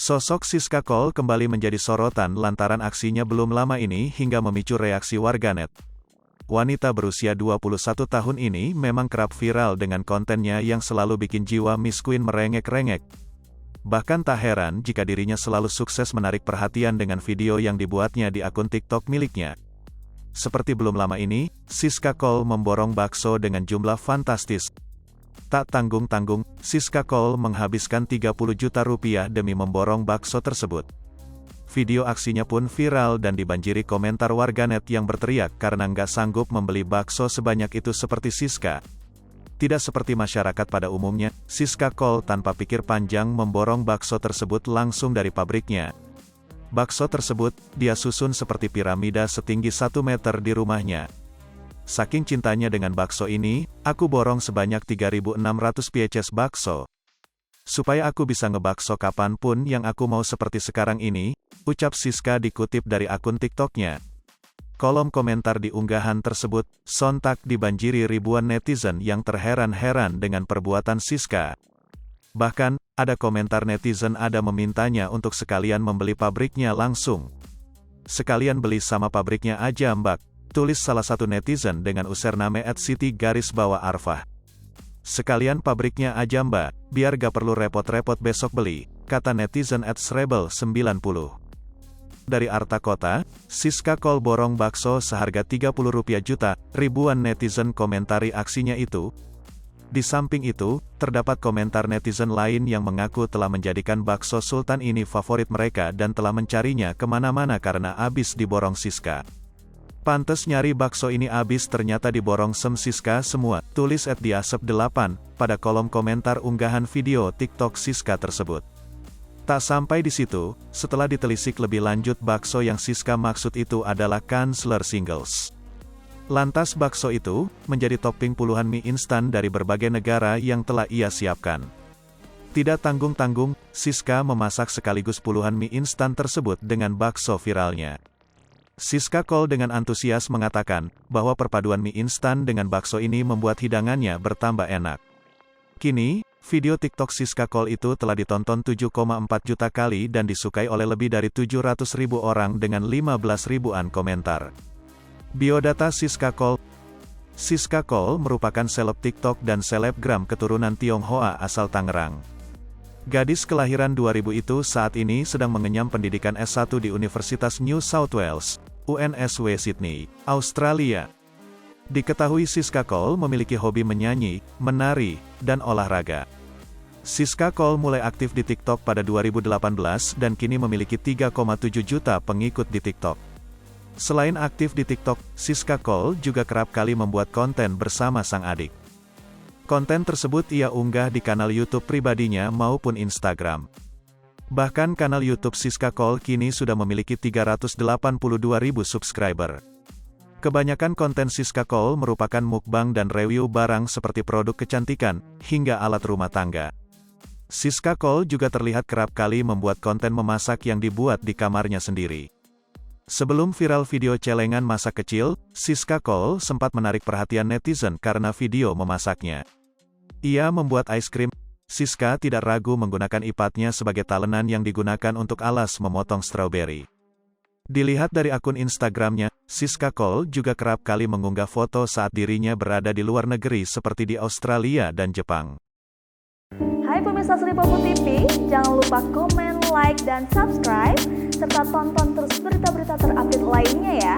Sosok Siska Cole kembali menjadi sorotan lantaran aksinya belum lama ini hingga memicu reaksi warganet. Wanita berusia 21 tahun ini memang kerap viral dengan kontennya yang selalu bikin jiwa Miss Queen merengek-rengek. Bahkan tak heran jika dirinya selalu sukses menarik perhatian dengan video yang dibuatnya di akun TikTok miliknya. Seperti belum lama ini, Siska Cole memborong bakso dengan jumlah fantastis. Tak tanggung-tanggung, Siska Cole menghabiskan 30 juta rupiah demi memborong bakso tersebut. Video aksinya pun viral dan dibanjiri komentar warganet yang berteriak karena nggak sanggup membeli bakso sebanyak itu seperti Siska. Tidak seperti masyarakat pada umumnya, Siska Cole tanpa pikir panjang memborong bakso tersebut langsung dari pabriknya. Bakso tersebut, dia susun seperti piramida setinggi 1 meter di rumahnya. Saking cintanya dengan bakso ini, aku borong sebanyak 3.600 pieces bakso. Supaya aku bisa ngebakso kapanpun yang aku mau seperti sekarang ini, ucap Siska dikutip dari akun TikToknya. Kolom komentar di unggahan tersebut, sontak dibanjiri ribuan netizen yang terheran-heran dengan perbuatan Siska. Bahkan, ada komentar netizen ada memintanya untuk sekalian membeli pabriknya langsung. Sekalian beli sama pabriknya aja mbak, tulis salah satu netizen dengan username @siti_arfah. Sekalian pabriknya aja mbak, biar gak perlu repot-repot besok beli, kata netizen @srebel90. Dari Arta Kota, Siska Cole borong bakso seharga 30 rupiah juta, ribuan netizen komentari aksinya itu. Di samping itu, terdapat komentar netizen lain yang mengaku telah menjadikan bakso Sultan ini favorit mereka dan telah mencarinya kemana-mana karena abis diborong Siska. Pantes nyari bakso ini abis ternyata diborong Siska semua, tulis @diasep8, pada kolom komentar unggahan video TikTok Siska tersebut. Tak sampai di situ, setelah ditelisik lebih lanjut bakso yang Siska maksud itu adalah Kansler Singles. Lantas bakso itu, menjadi topping puluhan mie instan dari berbagai negara yang telah ia siapkan. Tidak tanggung-tanggung, Siska memasak sekaligus puluhan mie instan tersebut dengan bakso viralnya. Siska Cole dengan antusias mengatakan, bahwa perpaduan mie instan dengan bakso ini membuat hidangannya bertambah enak. Kini, video TikTok Siska Cole itu telah ditonton 7,4 juta kali dan disukai oleh lebih dari 700.000 orang dengan 15 ribuan komentar. Biodata Siska Cole. Siska Cole merupakan seleb TikTok dan selebgram keturunan Tionghoa asal Tangerang. Gadis kelahiran 2000 itu saat ini sedang mengenyam pendidikan S1 di Universitas New South Wales, UNSW Sydney, Australia. Diketahui Siska Cole memiliki hobi menyanyi, menari, dan olahraga. Siska Cole mulai aktif di TikTok pada 2018 dan kini memiliki 3,7 juta pengikut di TikTok. Selain aktif di TikTok, Siska Cole juga kerap kali membuat konten bersama sang adik. Konten tersebut ia unggah di kanal YouTube pribadinya maupun Instagram. Bahkan kanal YouTube Siska Cole kini sudah memiliki 382.000 subscriber. Kebanyakan konten Siska Cole merupakan mukbang dan review barang seperti produk kecantikan, hingga alat rumah tangga. Siska Cole juga terlihat kerap kali membuat konten memasak yang dibuat di kamarnya sendiri. Sebelum viral video celengan masa kecil, Siska Cole sempat menarik perhatian netizen karena video memasaknya. Ia membuat es krim. Siska tidak ragu menggunakan ipatnya sebagai talenan yang digunakan untuk alas memotong stroberi. Dilihat dari akun Instagramnya, Siska Cole juga kerap kali mengunggah foto saat dirinya berada di luar negeri seperti di Australia dan Jepang. Hai pemirsa Sri Popo TV, jangan lupa komen, like, dan subscribe, serta tonton terus berita-berita terupdate lainnya ya.